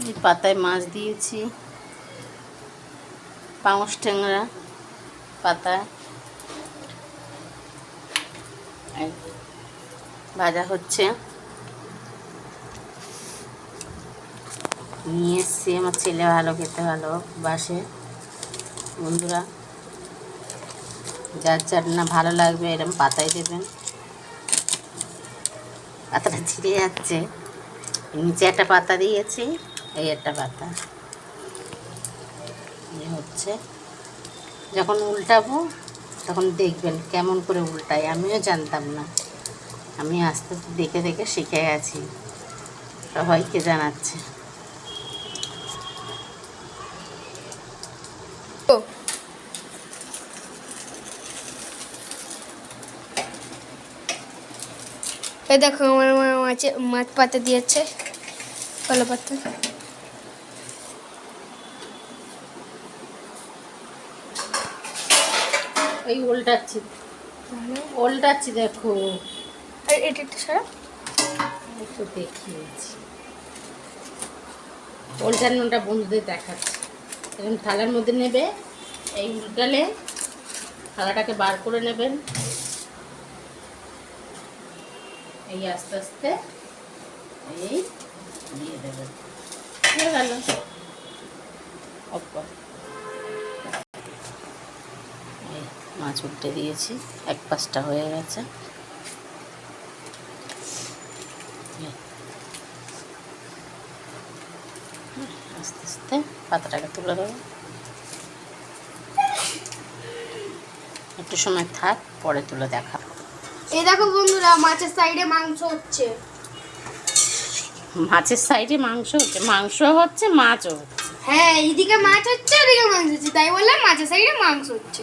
এই পাতায় মাছ দিয়েছি, পাঙস ট্যাংরা পাতা ভাজা হচ্ছে। নিয়ে এসছি, আমার ছেলে ভালো খেতে ভালোবাসে। বন্ধুরা, যার যার না ভালো লাগবে এরকম পাতায় দেবেন। পাতাটা ছিঁড়ে যাচ্ছে, নিচে একটা পাতা দিয়েছি, এই একটা পাতা হচ্ছে। যখন উল্টাবো তখন দেখবেন কেমন করে উল্টাই, আমিও জানতাম না, আমি আস্তে আস্তে দেখে দেখে শিখে গেছি, সবাইকে জানাচ্ছি। এই দেখো আমার মাছ পাতা দিয়েছে, কলা পাতা। ওই উল্টাচ্ছি দেখো। আর এটা একটু সারা একটু দেখিয়েছি, উল্টানোটা বন্ধুদের দেখাচ্ছি। এরকম থালার মধ্যে নেবে, এই উল্টালে থালাটাকে বার করে নেবেন, এই আস্তে আস্তে এই দিয়ে দেবেন, হয়ে গেল। এই মাছ উল্টে দিয়েছি, এক পাশটা হয়ে গেছে। আস্তে আস্তে পাতাটাকে তুলে দেবো, একটু সময় থাক, পরে তুলে দেখাবো। এই দেখো বন্ধুরা, মাছের সাইডে মাংস হচ্ছে। মাছের সাইডে মাংস হচ্ছে, মাছও হচ্ছে। হ্যাঁ, এইদিকে মাছ হচ্ছে, ওদিকে মাংস হচ্ছে, তাই বললাম মাছের সাইডে মাংস হচ্ছে।